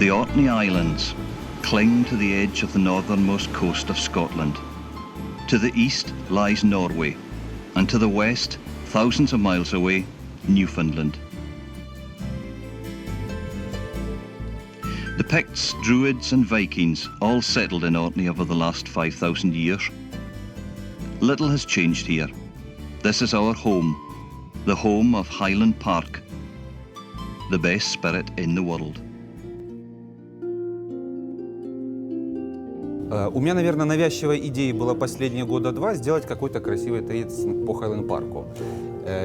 The Orkney Islands cling to the edge of the northernmost coast of Scotland. To the east lies Norway, and to the west, thousands of miles away, Newfoundland. The Picts, Druids and Vikings all settled in Orkney over the last 5,000 years. Little has changed here. This is our home, the home of Highland Park, the best spirit in the world. У меня, наверное, навязчивая идея была последние года два сделать какой-то красивый трец по Хайленд Парку.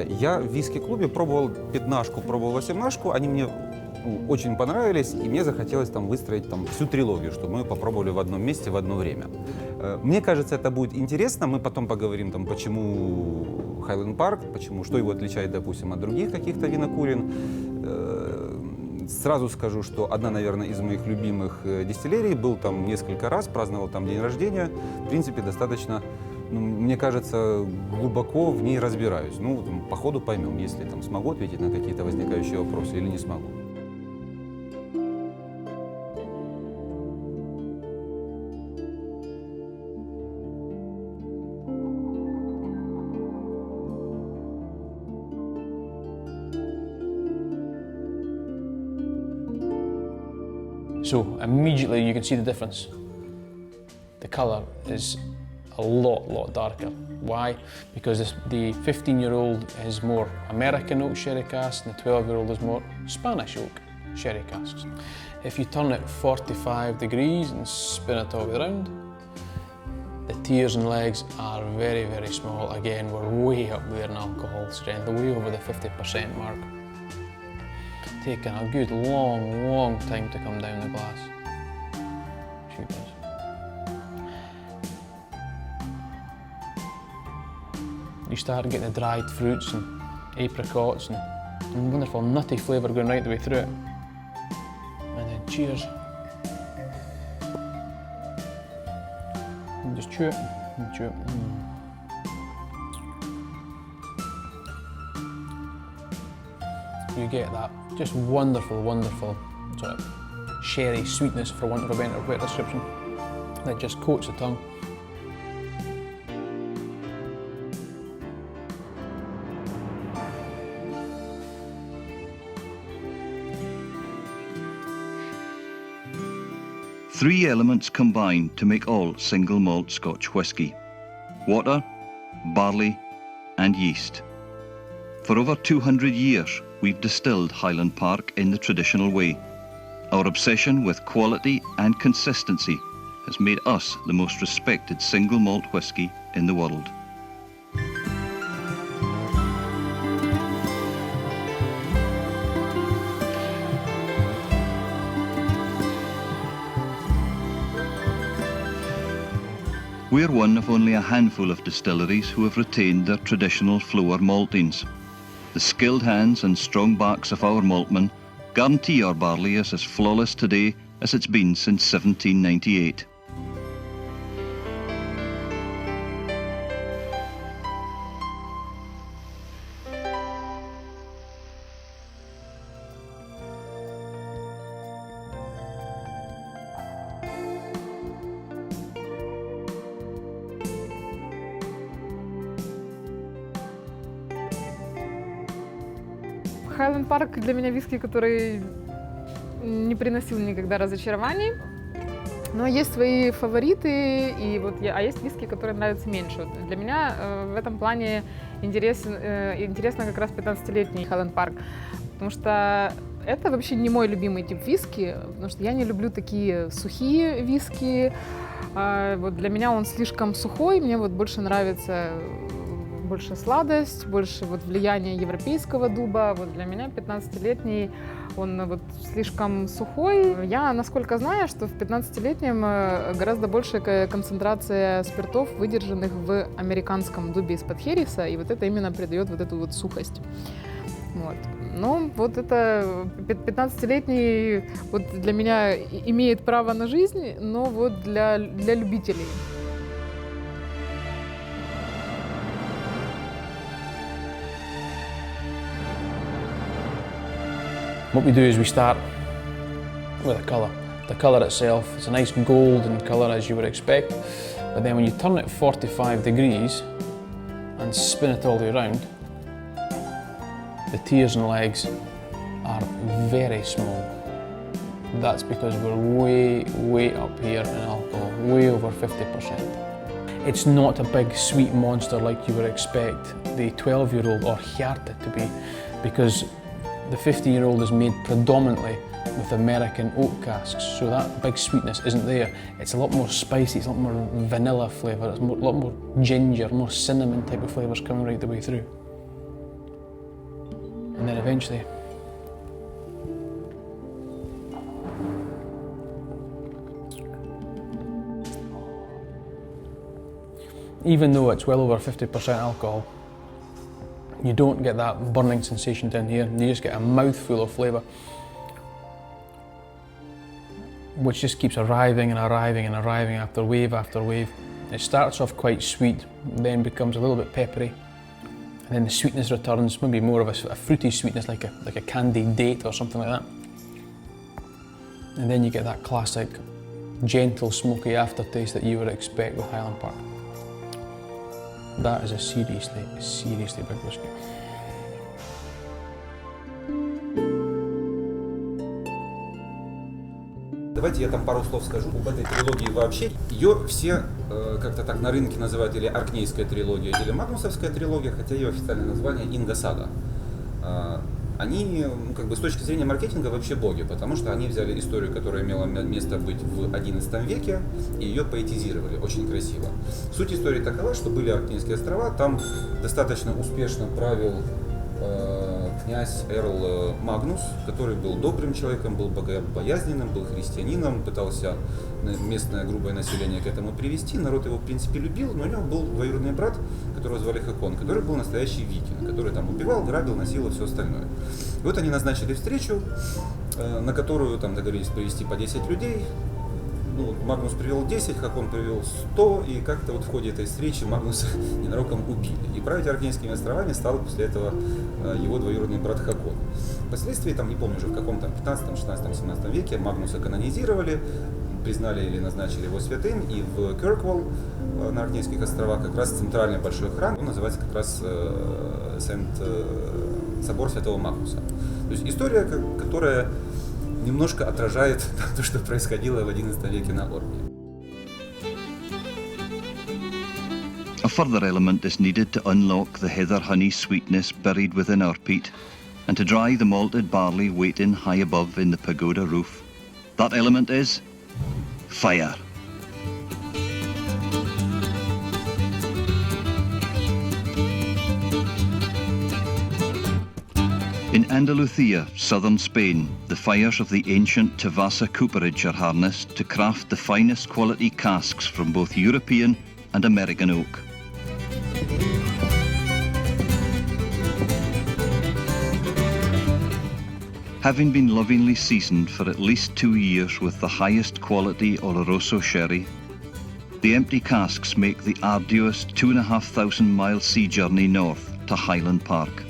Я в виски-клубе пробовал 15-ку, пробовал 18-ку, они мне очень понравились, и мне захотелось там выстроить там всю трилогию, чтобы мы попробовали в одном месте в одно время. Мне кажется, это будет интересно, мы потом поговорим, там, почему Хайленд Парк, что его отличает, допустим, от других каких-то винокурен. Сразу скажу, что одна, наверное, из моих любимых дистиллерий, был там несколько раз, праздновал там день рождения. В принципе, достаточно, мне кажется, глубоко в ней разбираюсь. Ну, там, по ходу поймем, если там смогу ответить на какие-то возникающие вопросы или не смогу. So immediately you can see the difference. The colour is a lot darker. Why? Because the 15-year-old is more American oak sherry casks and the 12-year-old is more Spanish oak sherry casks. If you turn it 45 degrees and spin it all the way around, the tears and legs are very small. Again, we're way up there in alcohol strength, way over the 50% mark. Taking a good long time to come down the glass. She does. You start getting the dried fruits and apricots and wonderful nutty flavour going right the way through it. And then cheers. And just chew it and chew it. You get that just wonderful sort of sherry sweetness, for want of a better description, that just coats the tongue. Three elements combine to make all single malt Scotch whisky: water, barley and yeast. For over 200 years, we've distilled Highland Park in the traditional way. Our obsession with quality and consistency has made us the most respected single malt whisky in the world. We are one of only a handful of distilleries who have retained their traditional flower maltings. The skilled hands and strong backs of our maltmen guarantee our barley is as flawless today as it's been since 1798. Highland Park для меня виски, который не приносил никогда разочарований, но есть свои фавориты, и а есть виски, которые нравятся меньше. Для меня в этом плане интересно как раз 15-летний Highland Park, потому что это вообще не мой любимый тип виски, потому что я не люблю такие сухие виски. Для меня он слишком сухой, мне больше нравится больше сладость, больше влияние европейского дуба. Для меня 15-летний он слишком сухой. Я, насколько знаю, что в 15-летнем гораздо большая концентрация спиртов, выдержанных в американском дубе из-под хереса, и это именно придает эту сухость. Но это 15-летний для меня имеет право на жизнь, но для любителей. What we do is we start with the colour. The colour itself, it's a nice golden colour as you would expect, but then when you turn it 45 degrees and spin it all the way around, the tears and legs are very small. That's because we're way up here in alcohol, way over 50%. It's not a big sweet monster like you would expect the 12-year-old or Hjarta to be, because the 15-year-old is made predominantly with American oak casks, so that big sweetness isn't there. It's a lot more spicy, it's a lot more vanilla flavour, it's a lot more ginger, more cinnamon type of flavours coming right the way through. And then eventually, even though it's well over 50% alcohol, you don't get that burning sensation down here, you just get a mouthful of flavour, which just keeps arriving and arriving and arriving after wave after wave. It starts off quite sweet, then becomes a little bit peppery, and then the sweetness returns, maybe more of a fruity sweetness like a candied date or something like that. And then you get that classic gentle smoky aftertaste that you would expect with Highland Park. That is a seriously big whiskey. Давайте я там пару слов скажу об этой трилогии вообще. Ее все как-то так на рынке называют или Оркнейская трилогия, или Магнусовская трилогия, хотя ее официальное название Инга Сага. Они, как бы с точки зрения маркетинга, вообще боги, потому что они взяли историю, которая имела место быть в XI веке, и ее поэтизировали очень красиво. Суть истории такова, что были Оркнейские острова, там достаточно успешно правил князь Эрл Магнус, который был добрым человеком, был богобоязненным, был христианином, пытался местное грубое население к этому привести. Народ его в принципе любил, но у него был двоюродный брат, которого звали Хакон, который был настоящий викинг, который там убивал, грабил, насиловал, все остальное. И вот они назначили встречу, на которую там договорились привести по 10 людей. Ну, Магнус привел 10, Хакон привел 100, и как-то вот в ходе этой встречи Магнуса ненароком убили. И править Оркнейскими островами стал после этого его двоюродный брат Хакон. Впоследствии, там, не помню уже в каком там 15, 16, 17 веке Магнуса канонизировали, признали или назначили его святым, и в Киркволл на Оркнейских островах как раз центральный большой храм, он называется как раз собор Святого Магнуса. То есть история, которая немножко отражает то, что происходило в XI веке на Оркнey. A further element is needed to unlock the heather honey sweetness buried within our peat and to dry the malted barley waiting high above in the pagoda roof. That element is fire. In Andalusia, southern Spain, the fires of the ancient Tavasa cooperage are harnessed to craft the finest quality casks from both European and American oak. Having been lovingly seasoned for at least 2 years with the highest quality Oloroso sherry, the empty casks make the arduous 2,500 mile sea journey north to Highland Park.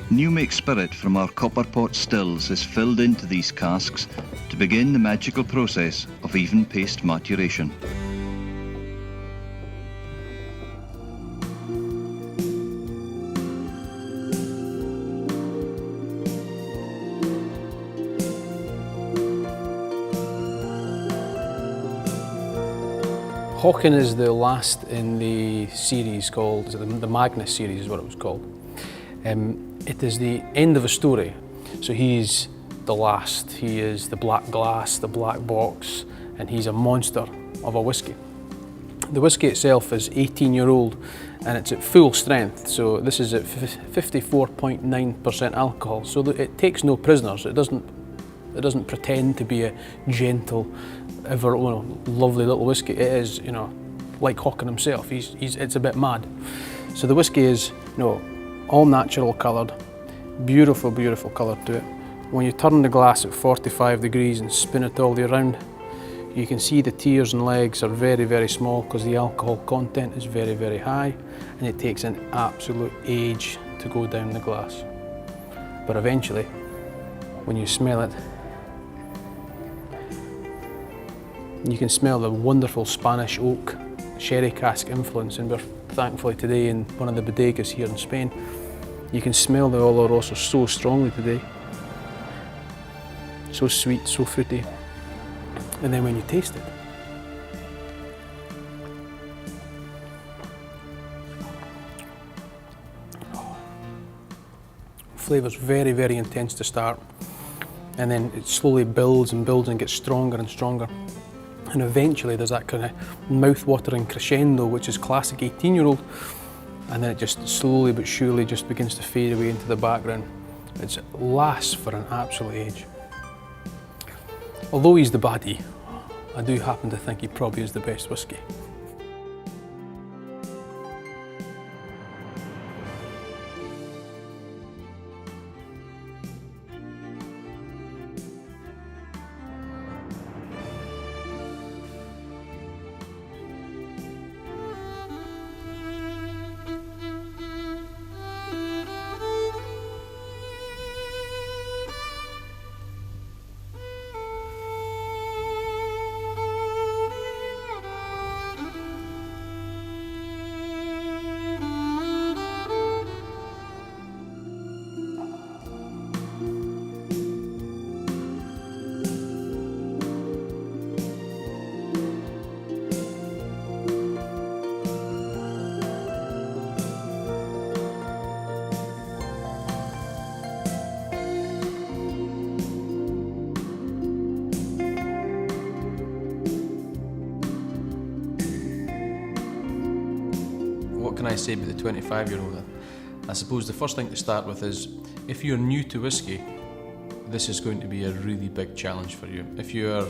New make spirit from our copper pot stills is filled into these casks to begin the magical process of even paste maturation. Håkon is the last in the series called, the Magnus series is what it was called. It is the end of a story, so he's the last. He is the black glass, the black box, and he's a monster of a whiskey. The whiskey itself is 18-year-old and it's at full strength, so this is at 54.9% alcohol, so it takes no prisoners. It doesn't pretend to be a gentle, lovely little whiskey. It is, like Håkon himself. It's a bit mad. So the whiskey is, all natural coloured, beautiful, beautiful colour to it. When you turn the glass at 45 degrees and spin it all the way around, You can see the tears and legs are very, very small because the alcohol content is very, very high, and it takes an absolute age to go down the glass. But eventually, when you smell it, you can smell the wonderful Spanish oak sherry cask influence, and we're thankfully today in one of the bodegas here in Spain. You can smell the Oloroso so strongly today. So sweet, so fruity. And then when you taste it, flavour's very, very intense to start, and then it slowly builds and builds and gets stronger and stronger. And eventually there's that kind of mouth-watering crescendo, which is classic 18-year-old, and then it just slowly but surely just begins to fade away into the background. It lasts for an absolute age. Although he's the baddie, I do happen to think he probably is the best whiskey. What can I say about the 25-year-old? I suppose the first thing to start with is, if you're new to whiskey, this is going to be a really big challenge for you. If you're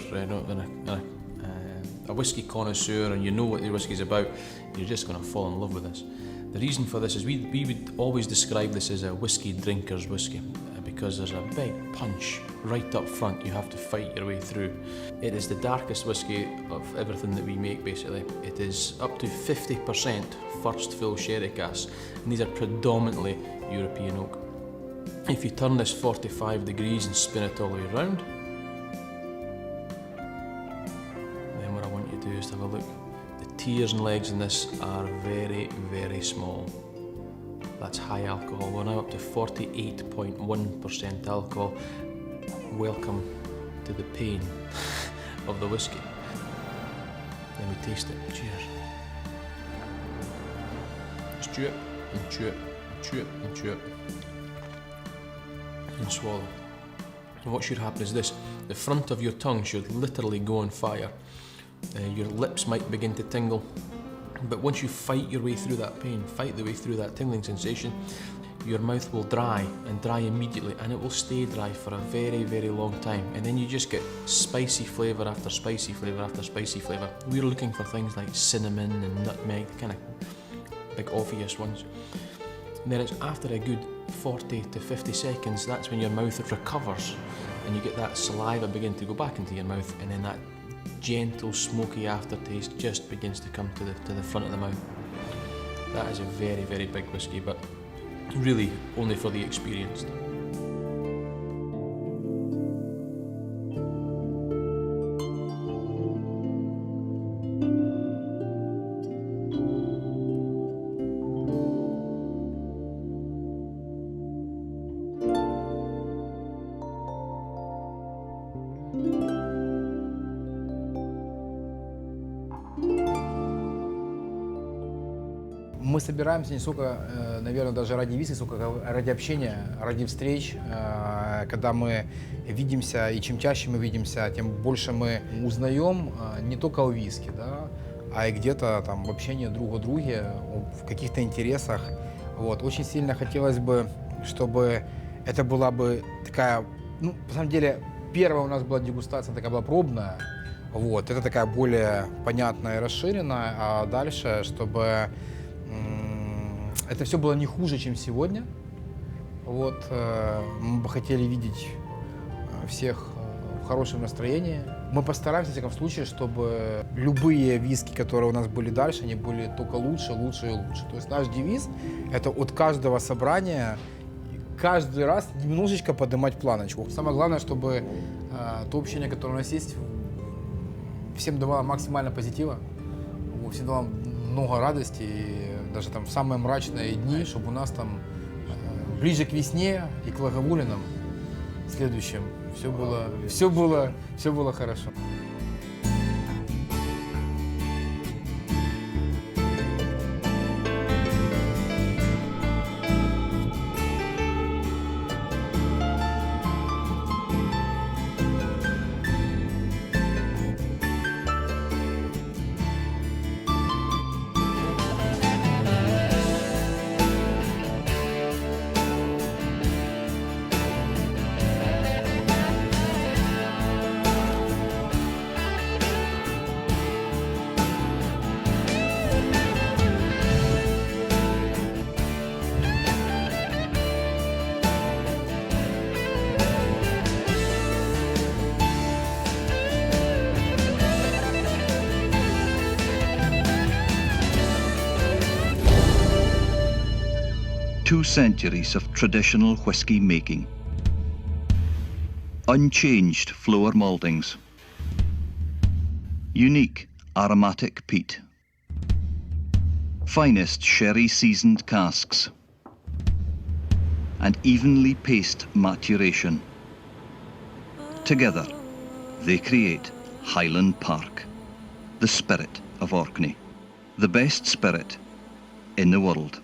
a whiskey connoisseur and you know what the whiskey's about, you're just going to fall in love with this. The reason for this is we would always describe this as a whiskey drinker's whiskey, because there's a big punch right up front you have to fight your way through. It is the darkest whiskey of everything that we make, basically. It is up to 50% first fill sherry casks, and these are predominantly European oak. If you turn this 45 degrees and spin it all the way around, then what I want you to do is have a look. The tears and legs in this are very, very small. That's high alcohol. We're now up to 48.1% alcohol. Welcome to the pain of the whiskey. Then we taste it. Cheers. Just chew it and chew it and chew it and chew it and swallow. And what should happen is this: the front of your tongue should literally go on fire. Your lips might begin to tingle. But once you fight your way through that pain, fight the way through that tingling sensation, your mouth will dry and dry immediately, and it will stay dry for a very, very long time. And then you just get spicy flavour after spicy flavour after spicy flavour. We're looking for things like cinnamon and nutmeg, kind of big obvious ones. And then it's after a good 40 to 50 seconds, that's when your mouth recovers and you get that saliva begin to go back into your mouth, and then that gentle smoky aftertaste just begins to come to the front of the mouth. That is a very, very big whiskey, but really only for the experienced. Мы собираемся не столько, наверное, даже ради виски, сколько ради общения, ради встреч. Когда мы видимся, и чем чаще мы видимся, тем больше мы узнаем не только о виски, да, а и где-то там в общении друг о друге, в каких-то интересах. Вот. Очень сильно хотелось бы, чтобы это была бы такая, ну, на самом деле, первая у нас была дегустация, такая была пробная. Вот. Это такая более понятная и расширенная, а дальше, чтобы это все было не хуже, чем сегодня. Вот, мы бы хотели видеть всех в в хорошем настроении. Мы постараемся, в всяком случае, чтобы любые виски, которые у нас были дальше, они были только лучше, лучше и лучше. То есть наш девиз – это от каждого собрания каждый раз немножечко поднимать планочку. Самое главное, чтобы то общение, которое у нас есть, всем давало максимально позитива, всем давало много радости, и даже там в самые мрачные дни, чтобы у нас там ближе к весне и к Лаговулинам следующим все было хорошо. Two centuries of traditional whisky making. Unchanged floor mouldings. Unique aromatic peat. Finest sherry seasoned casks. And evenly paced maturation. Together, they create Highland Park, the spirit of Orkney, the best spirit in the world.